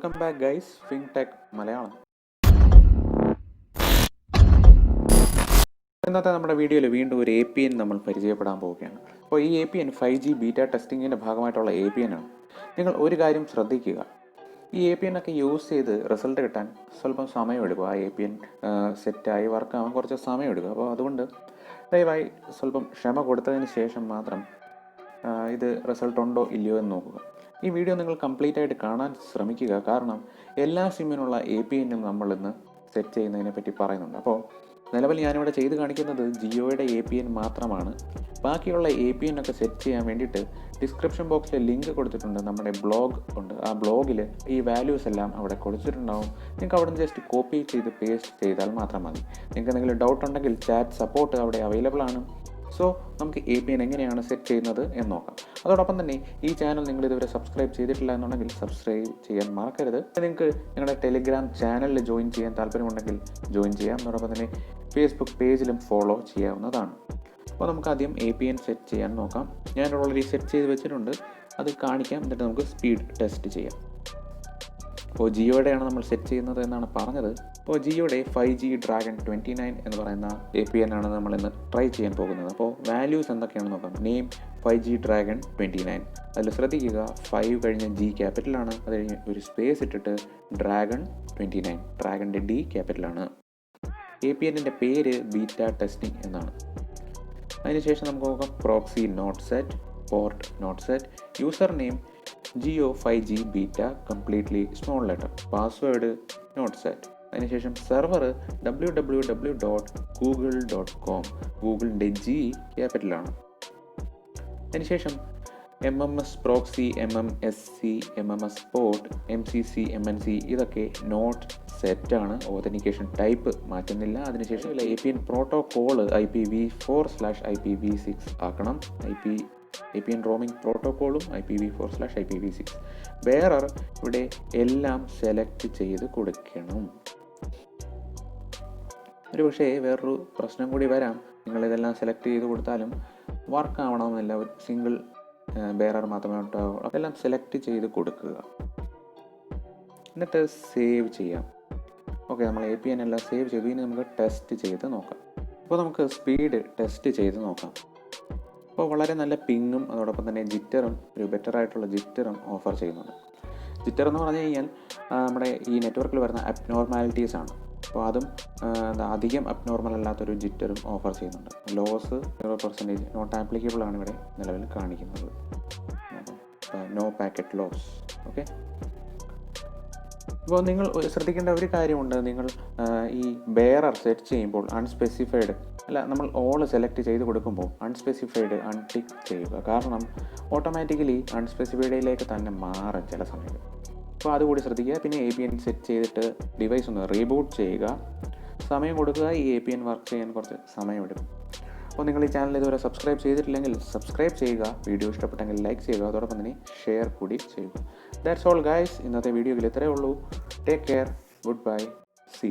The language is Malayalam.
Welcome back guys, FING Malayalam. ഇന്നത്തെ നമ്മുടെ വീഡിയോയിൽ വീണ്ടും ഒരു APN നമ്മൾ പരിചയപ്പെടാൻ പോവുകയാണ്. അപ്പോൾ ഈ APN 5G ബീറ്റ ടെസ്റ്റിങ്ങിൻ്റെ ഭാഗമായിട്ടുള്ള APN ആണ്. നിങ്ങൾ ഒരു കാര്യം ശ്രദ്ധിക്കുക, ഈ APN ഒക്കെ യൂസ് ചെയ്ത് റിസൾട്ട് കിട്ടാൻ സ്വല്പം സമയമെടുക്കും. ആ APN സെറ്റായി വർക്കാവാൻ കുറച്ച് സമയമെടുക്കും. അപ്പോൾ അതുകൊണ്ട് ദയവായി സ്വല്പം ക്ഷമ കൊടുത്തതിന് ശേഷം മാത്രം ഇത് റിസൾട്ട് ഉണ്ടോ ഇല്ലയോ എന്ന് നോക്കുക. ഈ വീഡിയോ നിങ്ങൾ കംപ്ലീറ്റ് ആയിട്ട് കാണാൻ ശ്രമിക്കുക, കാരണം എല്ലാ സിമ്മിനുള്ള APNും നമ്മളിന്ന് സെറ്റ് ചെയ്യുന്നതിനെ പറ്റി പറയുന്നുണ്ട്. അപ്പോൾ നിലവിൽ ഞാനിവിടെ ചെയ്ത് കാണിക്കുന്നത് ജിയോയുടെ APN മാത്രമാണ്. ബാക്കിയുള്ള APN ഒക്കെ സെറ്റ് ചെയ്യാൻ വേണ്ടിയിട്ട് ഡിസ്ക്രിപ്ഷൻ ബോക്സിൽ ലിങ്ക് കൊടുത്തിട്ടുണ്ട്. നമ്മുടെ ബ്ലോഗ് ഉണ്ട്, ആ ബ്ലോഗിൽ ഈ വാല്യൂസ് എല്ലാം അവിടെ കൊടുത്തിട്ടുണ്ടാവും. നിങ്ങൾക്ക് അവിടെ നിന്ന് ജസ്റ്റ് കോപ്പി ചെയ്ത് പേസ്റ്റ് ചെയ്താൽ മാത്രം മതി. നിങ്ങൾക്ക് എന്തെങ്കിലും ഡൗട്ട് ഉണ്ടെങ്കിൽ ചാറ്റ് സപ്പോർട്ട് അവിടെ അവൈലബിൾ ആണ്. സോ നമുക്ക് APN എങ്ങനെയാണ് സെറ്റ് ചെയ്യുന്നത് എന്ന് നോക്കാം. അതോടൊപ്പം തന്നെ ഈ ചാനൽ നിങ്ങൾ ഇതുവരെ സബ്സ്ക്രൈബ് ചെയ്തിട്ടില്ല എന്നുണ്ടെങ്കിൽ സബ്സ്ക്രൈബ് ചെയ്യാൻ മറക്കരുത്. നിങ്ങൾക്ക് നിങ്ങളുടെ ടെലിഗ്രാം ചാനലിൽ ജോയിൻ ചെയ്യാൻ താല്പര്യമുണ്ടെങ്കിൽ ജോയിൻ ചെയ്യാം. അതോടൊപ്പം തന്നെ ഫേസ്ബുക്ക് പേജിലും ഫോളോ ചെയ്യാവുന്നതാണ്. അപ്പോൾ നമുക്ക് ആദ്യം APN സെറ്റ് ചെയ്യാൻ നോക്കാം. ഞാൻ ഓൾറെഡി സെറ്റ് ചെയ്ത് വെച്ചിട്ടുണ്ട്, അത് കാണിക്കാം. എന്നിട്ട് നമുക്ക് സ്പീഡ് ടെസ്റ്റ് ചെയ്യാം. അപ്പോൾ ജിയോയുടെയാണ് നമ്മൾ സെറ്റ് ചെയ്യുന്നത് എന്നാണ് പറഞ്ഞത്. അപ്പോൾ ജിയോയുടെ 5G ഡ്രാഗൺ 29 എന്ന് പറയുന്ന APN ആണ് നമ്മൾ ഇന്ന് ട്രൈ ചെയ്യാൻ പോകുന്നത്. അപ്പോൾ വാല്യൂസ് എന്തൊക്കെയാണെന്ന് നോക്കാം. Name 5G dragon 29. അതിൽ ശ്രദ്ധിക്കുക, 5 കഴിഞ്ഞ G ക്യാപിറ്റലാണ്, അത് കഴിഞ്ഞ് ഒരു സ്പേസ് ഇട്ടിട്ട് ഡ്രാഗൺ 29, ഡ്രാഗണിൻ്റെ D ക്യാപിറ്റലാണ്. APNൻ്റെ പേര് ബീറ്റ ടെസ്റ്റിംഗ് എന്നാണ്. അതിനുശേഷം നമുക്ക് നോക്കാം proxy not set, port not set, user name Jio 5G beta completely small letter, password not set. അതിനുശേഷം സെർവർ www.google.com, ഗൂഗിളിൻ്റെ G ക്യാപിറ്റലാണ്. അതിനുശേഷം MMS proxy, MMSC, MMS port, MCC, MNC ഇതൊക്കെ നോട്ട് സെറ്റാണ്. ഓതൻറ്റിക്കേഷൻ ടൈപ്പ് മാറ്റുന്നില്ല. അതിനുശേഷം APN പ്രോട്ടോകോൾ IPv4/IPv6 ആക്കണം. APN roaming പ്രോട്ടോക്കോളും IPv4/IPv6. ബെയറർ ഇവിടെ എല്ലാം സെലക്ട് ചെയ്ത് കൊടുക്കണം. ഒരു പക്ഷേ വേറൊരു പ്രശ്നം കൂടി വരാം. നിങ്ങളിതെല്ലാം സെലക്ട് ചെയ്ത് കൊടുത്താലും വർക്ക് ആവണമെന്നില്ല. ഒരു സിംഗിൾ ബെയറർ മാത്രമേ ഉണ്ടാവുള്ളൂ. അതെല്ലാം സെലക്ട് ചെയ്ത് കൊടുക്കുക, എന്നിട്ട് സേവ് ചെയ്യാം. ഓക്കെ, നമ്മൾ APN എല്ലാം സേവ് ചെയ്തു. ഇനി നമുക്ക് ടെസ്റ്റ് ചെയ്ത് നോക്കാം. അപ്പോൾ നമുക്ക് സ്പീഡ് ടെസ്റ്റ് ചെയ്ത് നോക്കാം. അപ്പോൾ വളരെ നല്ല പിങ്ങും അതോടൊപ്പം തന്നെ ജിറ്ററും, ഒരു ബെറ്റർ ആയിട്ടുള്ള ജിറ്ററും ഓഫർ ചെയ്യുന്നുണ്ട്. ജിറ്റർ എന്ന് പറഞ്ഞു കഴിഞ്ഞാൽ നമ്മുടെ ഈ നെറ്റ്വർക്കിൽ വരുന്ന അബ്നോർമാലിറ്റീസ് ആണ്. അപ്പോൾ അതും അധികം അബ്നോർമൽ അല്ലാത്തൊരു ജിറ്ററും ഓഫർ ചെയ്യുന്നുണ്ട്. ലോസ് 0%, നോട്ട് ആപ്ലിക്കബിൾ ആണ് ഇവിടെ നിലവിൽ കാണിക്കുന്നത്. No packet loss. ഓക്കെ, ഇപ്പോൾ നിങ്ങൾ ശ്രദ്ധിക്കേണ്ട ഒരു കാര്യമുണ്ട്. നിങ്ങൾ ഈ ബെയറർ സെറ്റ് ചെയ്യുമ്പോൾ അൺസ്പെസിഫൈഡ് അല്ല, നമ്മൾ ഓൾ സെലക്ട് ചെയ്ത് കൊടുക്കുമ്പോൾ അൺസ്പെസിഫൈഡ് അൺടിക്ക് ചെയ്യുക. കാരണം ഓട്ടോമാറ്റിക്കലി അൺസ്പെസിഫൈഡിലേക്ക് തന്നെ മാറും ചില സമയത്ത്. അപ്പോൾ അതുകൂടി ശ്രദ്ധിക്കുക. പിന്നെ APN സെറ്റ് ചെയ്തിട്ട് ഡിവൈസ് ഒന്ന് റീബൂട്ട് ചെയ്യുക, സമയം കൊടുക്കുക. ഈ APN വർക്ക് ചെയ്യാൻ കുറച്ച് സമയമെടുക്കും. അപ്പോൾ നിങ്ങൾ ഈ ചാനൽ ഇതുവരെ സബ്സ്ക്രൈബ് ചെയ്തിട്ടില്ലെങ്കിൽ സബ്സ്ക്രൈബ് ചെയ്യുക. വീഡിയോ ഇഷ്ടപ്പെട്ടെങ്കിൽ ലൈക്ക് ചെയ്യുക, അതോടൊപ്പം തന്നെ ഷെയർ കൂടി ചെയ്യുക. That's all guys. ഇന്നത്തെ വീഡിയോയിൽ ഇത്രയേ ഉള്ളൂ. Take care, good bye, see.